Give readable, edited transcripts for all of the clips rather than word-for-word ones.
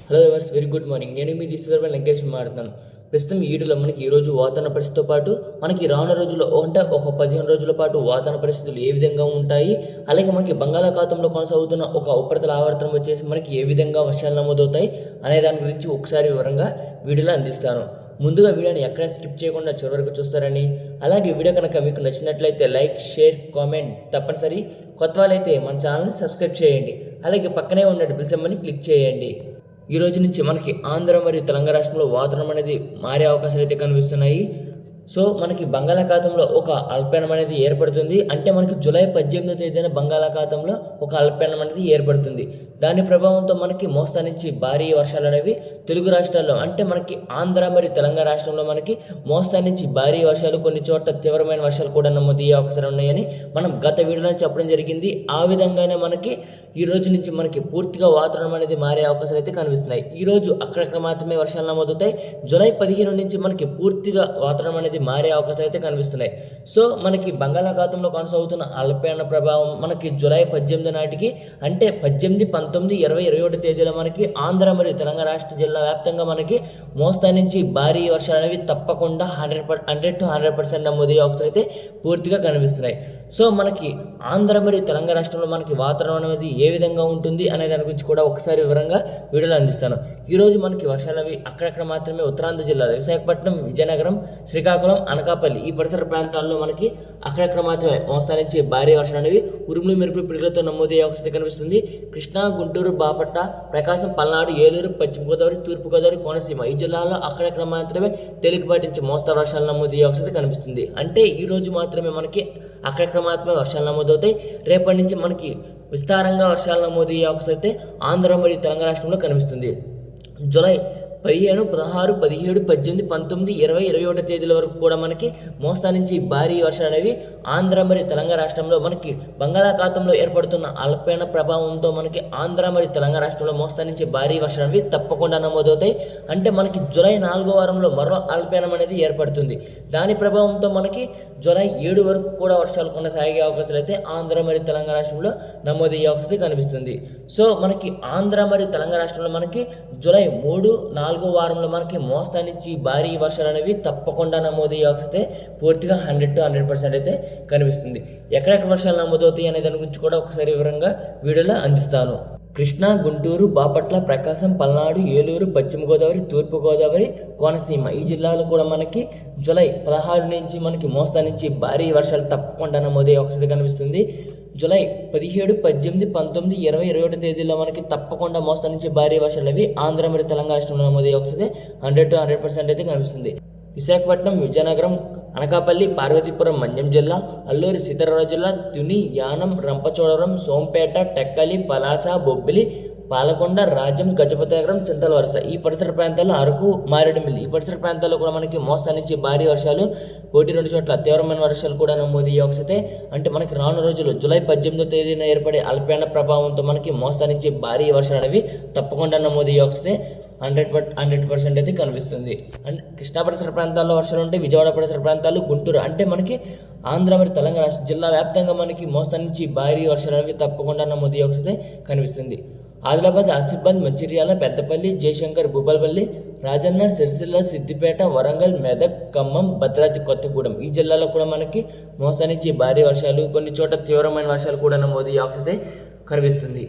Hello ఎవర్స్, very good morning. నేను మీ తీసుకున్న లంకేష్ మాట్లాడుతున్నాను. ప్రస్తుతం ఈ వీడియోలో మనకి ఈరోజు వాతావరణ పరిస్థితితో పాటు మనకి రానున్న రోజుల్లో అంటే ఒక 15 రోజుల పాటు వాతావరణ పరిస్థితులు ఏ విధంగా ఉంటాయి, అలాగే మనకి బంగాళాఖాతంలో కొనసాగుతున్న ఒక ఉపరితల ఆవర్తనం వచ్చేసి మనకి ఏ విధంగా వర్షాలు నమోదవుతాయి అనే దాని గురించి ఒకసారి వివరంగా వీడియోలో అందిస్తాను. ముందుగా వీడియోని ఎక్కడ స్కిప్ చేయకుండా చివరి వరకు చూస్తారని, అలాగే వీడియో కనుక మీకు నచ్చినట్లయితే లైక్, షేర్, కామెంట్ తప్పనిసరి. కొత్త వాళ్ళైతే మన ఛానల్ని సబ్స్క్రైబ్ చేయండి, అలాగే పక్కనే ఉన్న బెల్ సింబల్ని క్లిక్ చేయండి. ఈ రోజు నుంచి మనకి ఆంధ్ర మరియు తెలంగాణ రాష్ట్రంలో వాతావరణం అనేది మారే అవకాశాలు అయితే కనిపిస్తున్నాయి. సో మనకి బంగాళాఖాతంలో ఒక అల్పపీడనం అనేది ఏర్పడుతుంది. అంటే మనకి జూలై 18వ తేదీన బంగాళాఖాతంలో ఒక అల్పపీడనం అనేది ఏర్పడుతుంది. దాని ప్రభావంతో మనకి మోస్తా నుంచి భారీ వర్షాలు అనేవి తెలుగు రాష్ట్రాల్లో అంటే మనకి ఆంధ్ర మరియు తెలంగాణ రాష్ట్రంలో మనకి మోస్తా నుంచి భారీ వర్షాలు, కొన్ని చోట్ల తీవ్రమైన వర్షాలు కూడా నమోదయ్యే అవకాశాలు ఉన్నాయని మనం గత వీడియోలో చెప్పడం జరిగింది. ఆ విధంగానే మనకి ఈ రోజు నుంచి మనకి పూర్తిగా వాతావరణం అనేది మారే అవకాశాలు అయితే కనిపిస్తున్నాయి. ఈ రోజు అక్కడక్కడ మాత్రమే వర్షాలు నమోదవుతాయి. జూలై 15 నుంచి మనకి పూర్తిగా వాతావరణం అనేది మారే అవకాశాలు అయితే కనిపిస్తున్నాయి. సో మనకి బంగాళాఖాతంలో కొనసాగుతున్న అల్పపీడన ప్రభావం మనకి జూలై 18 నాటికి అంటే 18, 19, 20, 21 తేదీలో మనకి ఆంధ్ర మరియు తెలంగాణ రాష్ట్ర జిల్లా వ్యాప్తంగా మనకి మోస్తా నుంచి భారీ వర్షాలు అనేవి తప్పకుండా 100 to 100% నమోదయ్యే అవకాశాలు అయితే పూర్తిగా కనిపిస్తున్నాయి. సో మనకి ఆంధ్ర మరియు తెలంగాణ రాష్ట్రంలో మనకి వాతావరణం అనేది ఏ విధంగా ఉంటుంది అనే దాని గురించి కూడా ఒకసారి వివరంగా వీడియోలో అందిస్తాను. ఈరోజు మనకి వర్షాలు అవి అక్కడక్కడ మాత్రమే ఉత్తరాంధ్ర జిల్లాలో విశాఖపట్నం, విజయనగరం, శ్రీకాకుళం, అనకాపల్లి ఈ పరిసర ప్రాంతాల్లో మనకి అక్కడక్కడ మాత్రమే మోస్తా నుంచి భారీ వర్షాలు అనేవి ఉరుములు, మెరుపులు, పిడుగులతో నమోదయ్యే అవకాశం కనిపిస్తుంది. కృష్ణా, గుంటూరు, బాపట్ల, ప్రకాశం, పల్నాడు, ఏలూరు, పశ్చిమ గోదావరి, తూర్పు గోదావరి, కోనసీమ ఈ జిల్లాల్లో అక్కడక్కడ మాత్రమే తేలికపాటి నుంచి మోస్తరు వర్షాలు నమోదయ్యే అవకాశం కనిపిస్తుంది. అంటే ఈ రోజు మాత్రమే మనకి అక్కడక్కడ మాత్రమే వర్షాలు నమోదవుతాయి. రేపటి నుంచి మనకి విస్తారంగా వర్షాలు నమోదయ్యే అవకాశం అయితే ఆంధ్ర మరియు తెలంగాణ రాష్ట్రంలో కనిపిస్తుంది. జూలై 15, 16, 17, 18, 19, 20, 21 తేదీల వరకు కూడా మనకి మోస్తా నుంచి భారీ వర్షాలు అనేవి ఆంధ్ర మరియు తెలంగాణ రాష్ట్రంలో మనకి బంగాళాఖాతంలో ఏర్పడుతున్న అల్పపీడన ప్రభావంతో మనకి ఆంధ్ర మరియు తెలంగాణ రాష్ట్రంలో మోస్తా నుంచి భారీ వర్షాలు అనేవి తప్పకుండా నమోదవుతాయి. అంటే మనకి జూలై 4వ వారంలో మరో అల్పపీడనం అనేది ఏర్పడుతుంది. దాని ప్రభావంతో మనకి జూలై 7 వరకు కూడా వర్షాలు కొనసాగే అవకాశాలు అయితే ఆంధ్ర మరియు తెలంగాణ రాష్ట్రంలో నమోదయ్యే అవకాశం కనిపిస్తుంది. సో మనకి ఆంధ్ర మరియు తెలంగాణ రాష్ట్రంలో మనకి జూలై 3, 4వ వారంలో మనకి మోస్తా నుంచి భారీ వర్షాలు అనేవి తప్పకుండా నమోదయ్యే అవకాశం పూర్తిగా 100 to 100% అయితే కనిపిస్తుంది. ఎక్కడెక్కడ వర్షాలు నమోదవుతాయి అనే దాని గురించి కూడా ఒకసారి వివరంగా వీడియోలో అందిస్తాను. కృష్ణా, గుంటూరు, బాపట్ల, ప్రకాశం, పల్నాడు, ఏలూరు, పశ్చిమ గోదావరి, తూర్పు గోదావరి, కోనసీమ ఈ జిల్లాలో కూడా మనకి జూలై 16 నుంచి మనకి మోస్తా నుంచి భారీ వర్షాలు తప్పకుండా నమోదయ్యే అవకాశం కనిపిస్తుంది. జూలై 17, 18, 19, 20, 21 తేదీల్లో మనకి తప్పకుండా మోస్తా నుంచి భారీ వర్షాలు అవి ఆంధ్ర మరియు తెలంగాణ రాష్ట్రంలో నమోదయ్యే అవకాశం 100 to 100% అయితే కనిపిస్తుంది. విశాఖపట్నం, విజయనగరం, అనకాపల్లి, పార్వతీపురం, మన్యం జిల్లా, అల్లూరి సీతారామరాజు జిల్లా, తుని, యానం, రంపచోడవరం, సోంపేట, టెక్కలి, పలాస, బొబ్బిలి, పాలకొండ, రాజ్యం, గజపతినగరం, చింతలవలస ఈ పరిసర ప్రాంతాల్లో, అరకు, మారేడుమిల్లి ఈ పరిసర ప్రాంతాల్లో కూడా మనకి మోస్తా నుంచి భారీ వర్షాలు, 1-2 చోట్ల తీవ్రమైన వర్షాలు కూడా నమోదయ్యే అవకాశం అంటే మనకి రాను రోజులు జూలై 18వ తేదీన ఏర్పడే అల్పపీడన ప్రభావంతో మనకి మోస్తా నుంచి భారీ వర్షాలు అనేవి తప్పకుండా నమోదయ్యే అవకాశం 100% అయితే కనిపిస్తుంది. అండ్ కృష్ణా పరిసర ప్రాంతాల్లో వర్షాలు ఉంటే విజయవాడ పరిసర ప్రాంతాలు, గుంటూరు అంటే మనకి ఆంధ్ర మరియు తెలంగాణ రాష్ట్ర జిల్లా వ్యాప్తంగా మనకి మోస్తా నుంచి భారీ వర్షాలు అనేవి తప్పకుండా నమోదయ్యే అవకాశం కనిపిస్తుంది. ఆదిలాబాద్, ఆసిఫాబాద్, మంచిర్యాల, పెద్దపల్లి, జయశంకర్, భూపాలపల్లి, రాజన్న, సిరిసిల్ల, సిద్దిపేట, వరంగల్, మెదక్, ఖమ్మం, భద్రాద్రి కొత్తగూడెం ఈ జిల్లాలో కూడా మనకి మోస్తా నుంచి భారీ వర్షాలు, కొన్ని చోట్ల తీవ్రమైన వర్షాలు కూడా నమోదయ్యే అవకాశం కనిపిస్తుంది.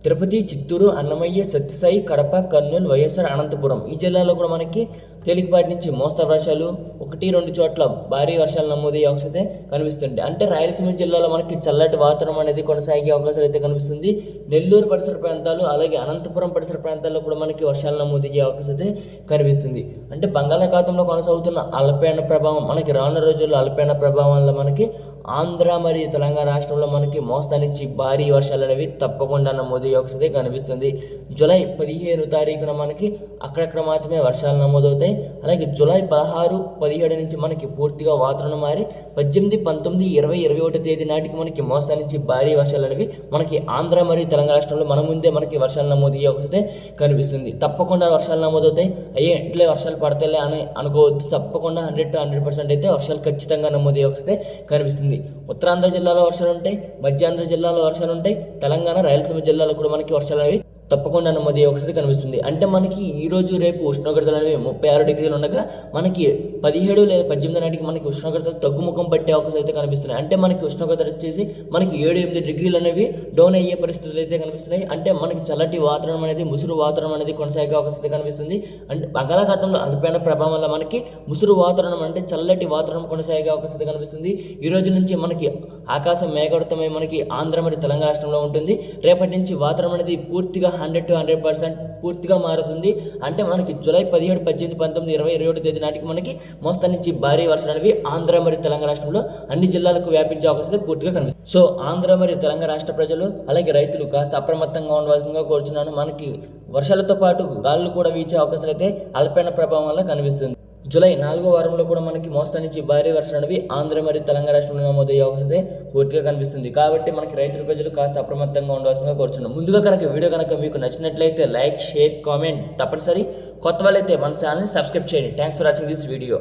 తిరుపతి, చిత్తూరు, అన్నమయ్య, సత్యసాయి, కడప, కర్నూలు, వైఎస్ఆర్, అనంతపురం ఈ జిల్లాలో కూడా మనకి తేలికపాటి నుంచి మోస్తరు వర్షాలు, 1-2 చోట్ల భారీ వర్షాలు నమోదయ్యే అవకాశం కనిపిస్తుంది. అంటే రాయలసీమ జిల్లాలో మనకి చల్లటి వాతావరణం అనేది కొనసాగే అవకాశాలు అయితే కనిపిస్తుంది. నెల్లూరు పరిసర ప్రాంతాలు అలాగే అనంతపురం పరిసర ప్రాంతాల్లో కూడా మనకి వర్షాలు నమోదయ్యే అవకాశం అయితే కనిపిస్తుంది. అంటే బంగాళాఖాతంలో కొనసాగుతున్న అల్పపీడన ప్రభావం మనకి రానున్న రోజుల్లో అల్పపీడన ప్రభావం వల్ల మనకి ఆంధ్ర మరియు తెలంగాణ రాష్ట్రంలో మనకి మోస్తా నుంచి భారీ వర్షాలు అనేవి తప్పకుండా నమోదయ్యే అవకాశం కనిపిస్తుంది. జూలై 15వ తారీఖున మనకి అక్కడక్కడ మాత్రమే వర్షాలు నమోదవుతాయి. అలాగే జూలై 16, 17 నుంచి మనకి పూర్తిగా వాతావరణం మారి 18, 19, 20, 21 తేదీ నాటికి మనకి మోస్తా నుంచి భారీ వర్షాలు అనేవి మనకి ఆంధ్ర మరియు తెలంగాణ రాష్ట్రంలో మన ముందే మనకి వర్షాలు నమోదయ్యే అవకాశం కనిపిస్తుంది. తప్పకుండా వర్షాలు నమోదవుతాయి. ఇట్లే వర్షాలు పడతాయిలే అని అనుకోవద్దు. తప్పకుండా 100 to 100% అయితే వర్షాలు ఖచ్చితంగా నమోదయ్యే అవకాశం కనిపిస్తుంది. ఉత్తరాంధ్ర జిల్లాలో వర్షాలు ఉంటాయి, మధ్యాంధ్ర జిల్లాలో వర్షాలు ఉంటాయి, తెలంగాణ, రాయలసీమ జిల్లాలో కూడా మనకి వర్షాలు అనేవి తప్పకుండా నమోదయ్యే అవకాశం కనిపిస్తుంది. అంటే మనకి ఈ రోజు రేపు ఉష్ణోగ్రతలు అనేవి 36 డిగ్రీలు ఉండగా మనకి 17 లేదా 18 నాటికి మనకి ఉష్ణోగ్రతలు తగ్గుముఖం పట్టే అవకాశం అయితే కనిపిస్తున్నాయి. అంటే మనకి ఉష్ణోగ్రతలు వచ్చేసి మనకి 7-8 డిగ్రీలు అనేవి డౌన్ అయ్యే పరిస్థితులు అయితే కనిపిస్తున్నాయి. అంటే మనకి చల్లటి వాతావరణం అనేది ముసురు వాతావరణం అనేది కొనసాగే అవకాశం అయితే కనిపిస్తుంది. అంటే బంగాళాఖాతంలో అల్పపీడన ప్రభావం వల్ల మనకి ముసురు వాతావరణం అంటే చల్లటి వాతావరణం కొనసాగే అవకాశం అయితే కనిపిస్తుంది. ఈ రోజు నుంచి మనకి ఆకాశం మేఘావృతమై మనకి ఆంధ్ర మరియు తెలంగాణ రాష్ట్రంలో ఉంటుంది. రేపటి నుంచి వాతావరణం అనేది పూర్తిగా 100 to 100% పూర్తిగా మారుతుంది. అంటే మనకి జూలై 17, 18, 19, 20, 21 తేదీ నాటికి మనకి మోస్తరు నుంచి భారీ వర్షాలు అనేవి ఆంధ్ర మరియు తెలంగాణ రాష్ట్రంలో అన్ని జిల్లాలకు వ్యాపించే అవకాశం పూర్తిగా కనిపిస్తుంది. సో ఆంధ్ర మరియు తెలంగాణ రాష్ట్ర ప్రజలు అలాగే రైతులు కాస్త అప్రమత్తంగా ఉండవలసిందిగా కోరుచున్నాను. మనకి వర్షాలతో పాటు గాలులు కూడా వీచే అవకాశాలు అయితే అల్పపీడన ప్రభావం వల్ల కనిపిస్తుంది. జూలై 4వ వారంలో కూడా మనకి మోస్తరు నుంచి భారీ వర్షాలు అనేవి ఆంధ్ర మరియు తెలంగాణ రాష్ట్రంలో నమోదయ్యే అవకాశం అయితే పూర్తిగా కనిపిస్తుంది. కాబట్టి మనకి రైతుల ప్రజలు కాస్త అప్రమత్తంగా ఉండవలసిందిగా కోరుచున్నాం. ముందుగా వీడియో కనుక మీకు నచ్చినట్లయితే లైక్, షేర్, కామెంట్ తప్పనిసరి. కొత్త వాళ్ళైతే మన ఛానల్ని సబ్స్క్రైబ్ చేయండి. Thanks for watching this video.